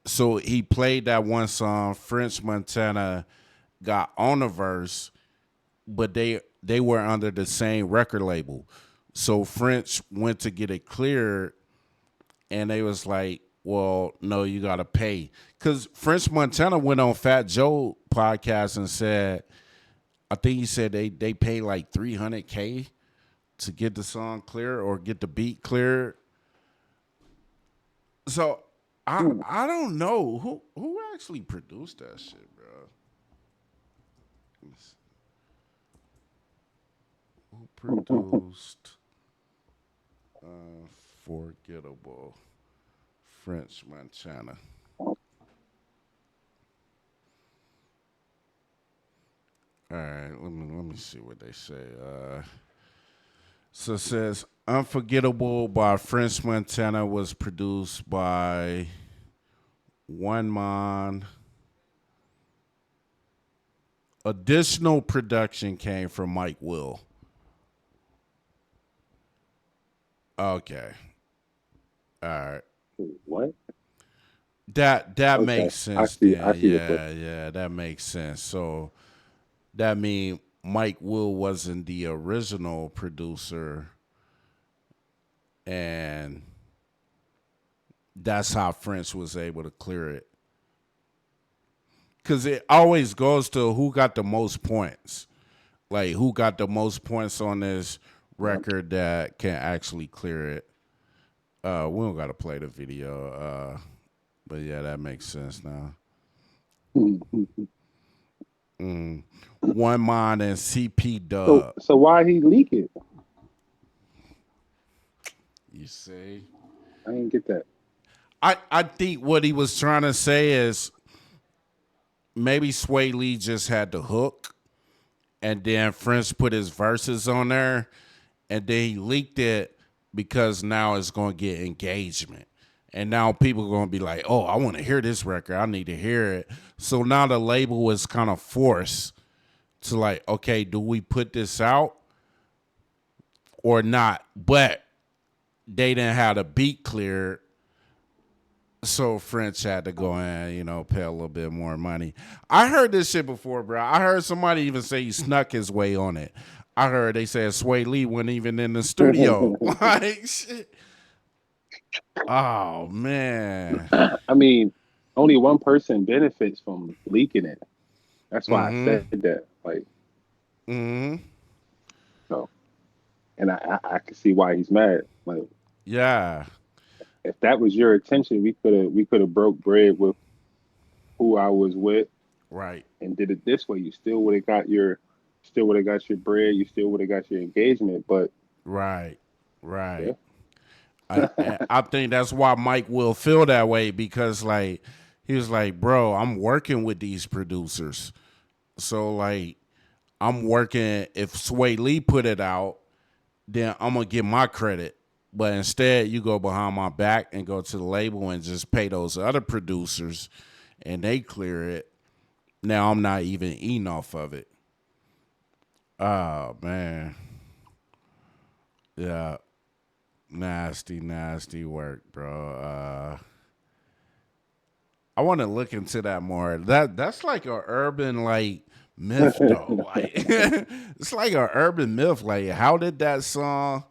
S1: So he played that one song, French Montana got on the verse, but they were under the same record label. So French went to get it cleared, and they was like, well, no, you got to pay. Because French Montana went on Fat Joe podcast and said, I think he said they paid like $300K to get the song clear or get the beat cleared. So I don't know who actually produced that shit, bro. Who produced Unforgettable French Montana? All right, let me see what they say. So it says Unforgettable by French Montana was produced by One Man. Additional production came from Mike Will. Okay. All right.
S4: What?
S1: That
S4: Okay.
S1: makes sense.
S4: I see
S1: Yeah, that makes sense. So that means Mike Will wasn't the original producer, and that's how French was able to clear it. Because it always goes to who got the most points. Like, who got the most points on this record that can actually clear it. We don't got to play the video. But, yeah, that makes sense now. One Mind and CP Dub.
S4: So why he leak it?
S1: You see?
S4: I didn't get that.
S1: I think what he was trying to say is maybe Swae Lee just had the hook, and then French put his verses on there, and then he leaked it because now it's going to get engagement. And now people are going to be like, oh, I want to hear this record. I need to hear it. So now the label was kind of forced to like, okay, do we put this out or not? But they didn't have the beat cleared. So French had to go in, you know, pay a little bit more money. I heard this shit before, bro. I heard somebody even say he snuck his way on it. I heard they said Swae Lee wasn't even in the studio. Like, shit. Oh, man.
S4: I mean, only one person benefits from leaking it. That's why I said that. Like, so, and I can see why he's mad. Like,
S1: yeah.
S4: If that was your intention, we could have broke bread with who I was with,
S1: right?
S4: And did it this way. You still would have got your bread. You still would have got your engagement. But
S1: right.
S4: Yeah.
S1: I think that's why Mike will feel that way, because like he was like, bro, I'm working with these producers, so like I'm working. If Swae Lee put it out, then I'm gonna get my credit. But instead, you go behind my back and go to the label and just pay those other producers, and they clear it. Now I'm not even eating off of it. Oh, man. Yeah. Nasty work, bro. I want to look into that more. That's like an urban, like, myth, though. Like, it's like an urban myth. Like, how did that song...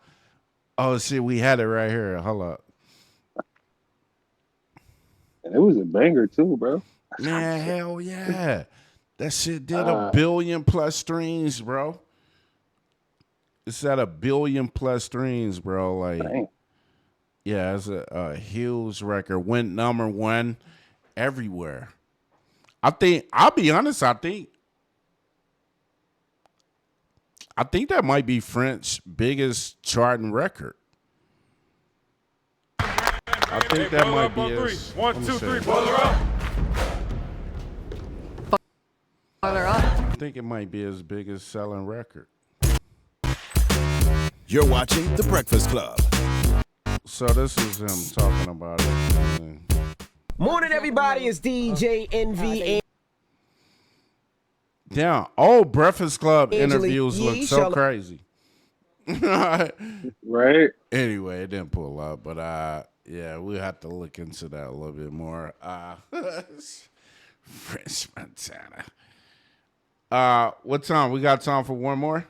S1: Oh, shit, we had it right here. Hold up.
S4: And it was a banger, too, bro.
S1: Man, hell yeah. That shit did 1 billion plus streams, bro. It's at 1 billion plus streams, bro. Like,
S4: dang.
S1: Yeah, it's a huge record. Went #1 everywhere. I'll be honest, I think that might be French's biggest charting record. I think that might be his. 1, 2, 3, boiler up.
S15: Boiler up.
S1: I think it might be his biggest selling record.
S16: You're watching The Breakfast Club.
S1: So this is him talking about it.
S17: Morning, everybody. It's DJ NV.
S1: Damn, old Breakfast Club interviews look so crazy.
S4: Right?
S1: Anyway, it didn't pull up, but yeah, we'll have to look into that a little bit more. French Montana. What time? We got time for one more?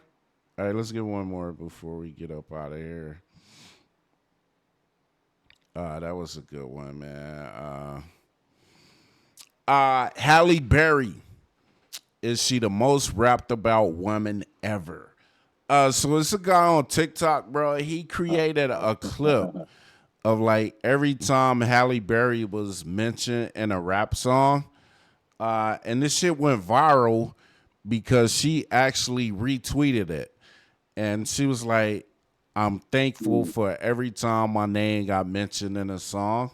S1: All right, let's get one more before we get up out of here. That was a good one, man. Halle Berry. Is she the most rapped about woman ever? So it's a guy on TikTok, bro. He created a clip of like every time Halle Berry was mentioned in a rap song. And this shit went viral because she actually retweeted it. And she was like, I'm thankful for every time my name got mentioned in a song.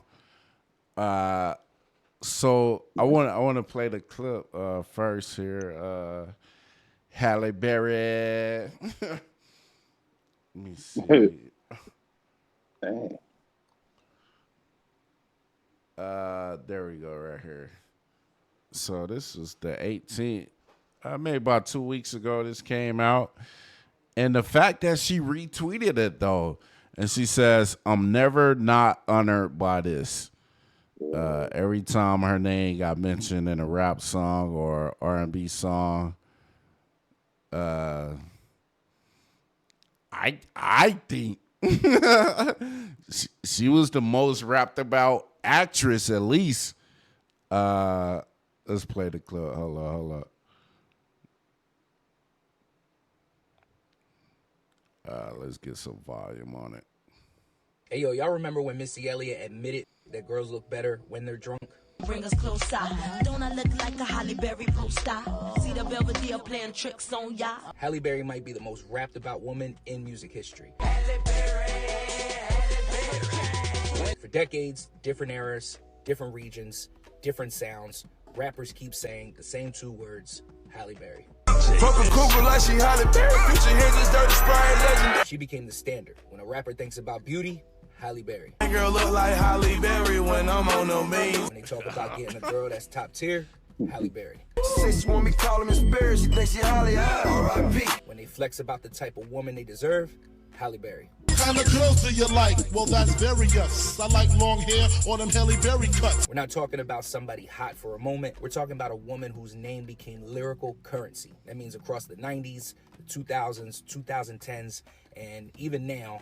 S1: So I want to play the clip first here. Halle Berry. Let me see.
S4: Dang.
S1: There we go, right here. So this is the 18th. Maybe about 2 weeks ago this came out. And the fact that she retweeted it, though, and she says, I'm never not honored by this. Every time her name got mentioned in a rap song or R&B song, I think she was the most rapped about actress, at least. Let's play the clip. Hold up. Let's get some volume on it.
S18: Hey, yo, y'all remember when Missy Elliott admitted that girls look better when they're drunk?
S2: Bring us closer. Don't I look like a Halle Berry poster? See the Belvedere playing tricks on ya.
S18: Halle Berry might be the most rapped about woman in music history. For decades, different eras, different regions, different sounds, rappers keep saying the same two words, Halle Berry.
S3: Fuck a cougar like she Halle Berry. Future here's this dirty sprite legend.
S18: She became the standard. When a rapper thinks about beauty, Halle Berry.
S3: That girl look like Halle Berry when I'm on the main.
S18: When they talk about getting a girl that's top tier, Halle Berry.
S3: Say she want me call him Miss Berry, she thinks she Holly, R.I.P.
S18: When they flex about the type of woman they deserve, Halle Berry.
S19: Kind of girls do you like? Well, that's various. I like long hair or them Halle Berry cuts.
S18: We're not talking about somebody hot for a moment. We're talking about a woman whose name became lyrical currency. That means across the 90s, the 2000s, 2010s, and even now,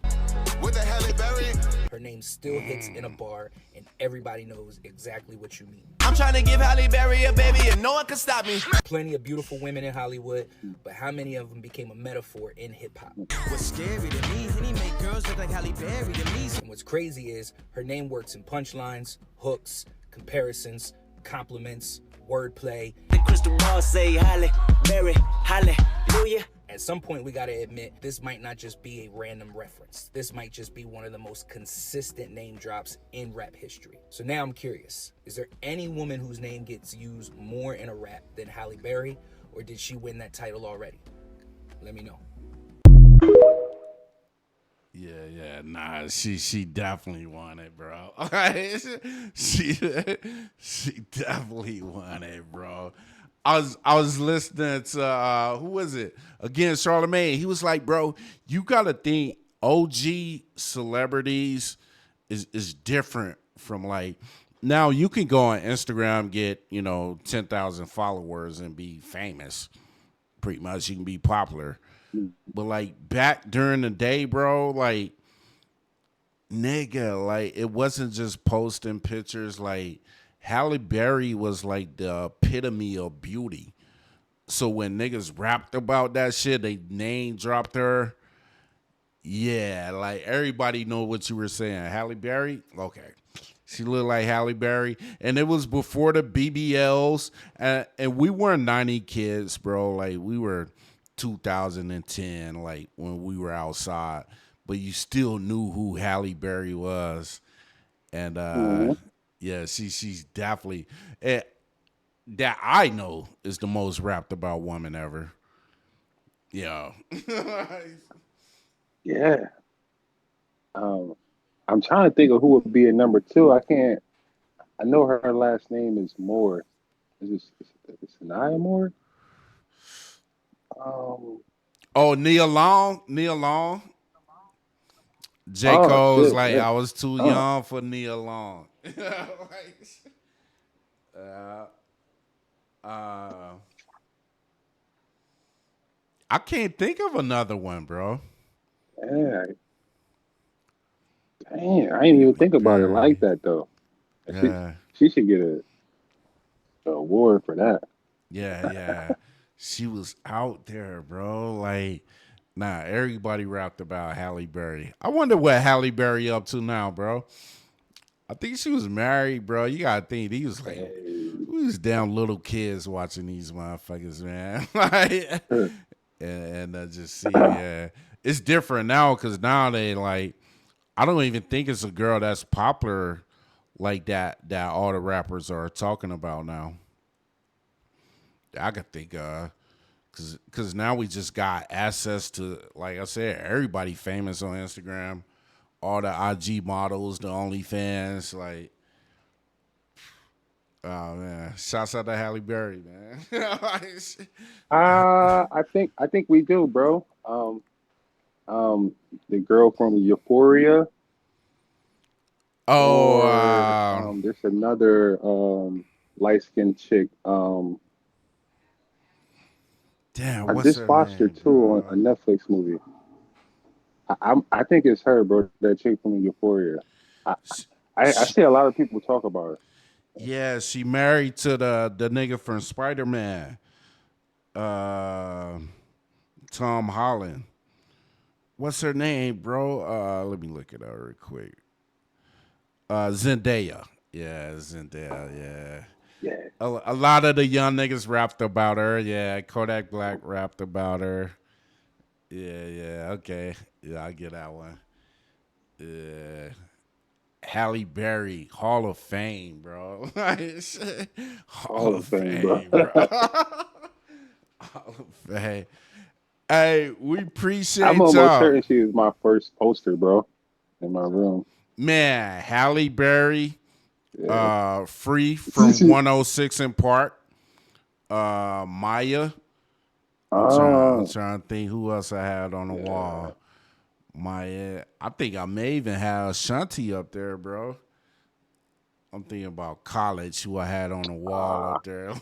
S3: with the Halle Berry,
S18: her name still hits in a bar, and everybody knows exactly what you mean.
S3: I'm trying to give Halle Berry a baby, and no one can stop me.
S18: Plenty of beautiful women in Hollywood, but how many of them became a metaphor in hip hop?
S3: What's scary to me, he make girls look like Halle Berry to me.
S18: And what's crazy is her name works in punchlines, hooks, comparisons, compliments, wordplay.
S3: The crystal ball say Halle Berry, hallelujah.
S18: At some point, we gotta admit, this might not just be a random reference. This might just be one of the most consistent name drops in rap history. So now I'm curious, is there any woman whose name gets used more in a rap than Halle Berry, or did she win that title already? Let me know.
S1: Yeah, nah, she definitely won it, bro. she definitely won it, bro. I was listening to who was it? Again, Charlamagne. He was like, bro, you gotta think OG celebrities is different from like now you can go on Instagram, get 10,000 followers and be famous. Pretty much you can be popular. But like back during the day, bro, like nigga, like it wasn't just posting pictures. Like Halle Berry was like the epitome of beauty. So when niggas rapped about that shit, they name dropped her. Yeah, like everybody know what you were saying. Halle Berry, okay. She looked like Halle Berry. And it was before the BBLs. And we weren't 90 kids, bro. Like we were 2010, like when we were outside. But you still knew who Halle Berry was. And yeah, she's definitely that I know is the most rapped about woman ever. Yeah.
S4: Yeah. I'm trying to think of who would be a number two. I know her last name is Moore. Is it Sanaya Moore?
S1: Nia Long. J. Cole's like, I was too young for Nia Long. I can't think of another one, bro.
S4: Yeah. Dang, I didn't even think about it like that though.
S1: Yeah.
S4: She should get an award for that.
S1: Yeah. She was out there, bro. Like, nah, everybody rapped about Halle Berry. I wonder what Halle Berry up to now, bro. I think she was married, bro. You gotta think he was like, these damn little kids watching these motherfuckers, man. Like, and just see, yeah, it's different now because now they like, I don't even think it's a girl that's popular like that all the rappers are talking about now. I could think because now we just got access to, like I said, everybody famous on Instagram, all the IG models, the OnlyFans, like, oh man, shouts out to Halle Berry, man.
S4: I think we do, bro. The girl from Euphoria. There's another light-skinned chick.
S1: Damn,
S4: I just watched her too on a Netflix movie. I think it's her, bro. That chick from Euphoria. I see a lot of people talk about her.
S1: Yeah, she married to the nigga from Spider-Man, Tom Holland. What's her name, bro? Let me look it up real quick. Zendaya. Yeah, Zendaya, yeah.
S4: Yeah.
S1: A lot of the young niggas rapped about her. Yeah, Kodak Black rapped about her. Yeah, okay. Yeah, I get that one. Yeah. Halle Berry, Hall of Fame, bro. Hall of Fame, bro. Hall of Fame. Hey, we appreciate y'all.
S4: I'm almost certain she was my first poster, bro, in my room.
S1: Man, Halle Berry, Free from 106 in Park. Maya.
S4: Oh.
S1: I'm trying to think who else I had on the wall. Maya. I think I may even have Shanti up there, bro. I'm thinking about college, who I had on the wall up there.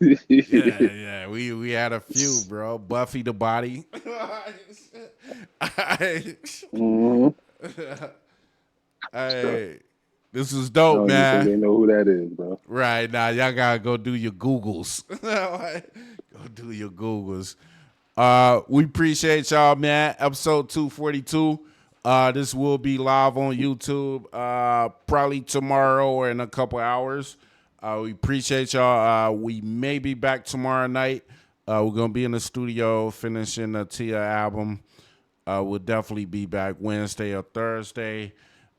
S1: yeah. We had a few, bro. Buffy the Body. Hey, this is dope, man.
S4: I don't even think they know who that is, bro.
S1: Right now, y'all gotta go do your Googles. Go do your Googles. We appreciate y'all, man. Episode 242. This will be live on YouTube probably tomorrow or in a couple hours. We appreciate y'all. We may be back tomorrow night. We're going to be in the studio finishing the Tia album. We'll definitely be back Wednesday or Thursday.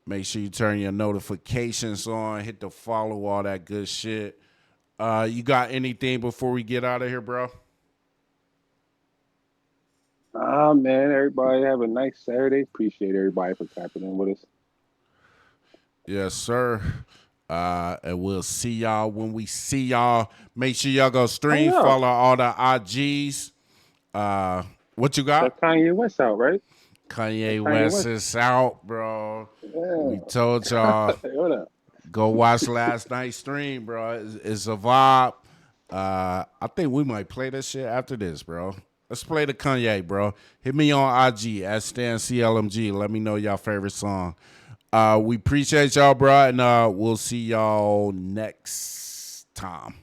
S1: Make sure you turn your notifications on, hit the follow, all that good shit. You got anything before we get out of here, bro?
S4: Man, everybody have a nice Saturday. Appreciate everybody for tapping in with us.
S1: Yes, sir. And we'll see y'all when we see y'all. Make sure y'all go stream, follow all the IGs. What you got?
S4: That Kanye West out, right?
S1: Kanye West is out, bro. Yeah. We told y'all. Go watch last night's stream, bro. It's a vibe. I think we might play this shit after this, bro. Let's play the Kanye, bro. Hit me on IG at StanCLMG. Let me know y'all favorite song. We appreciate y'all, bro, and we'll see y'all next time.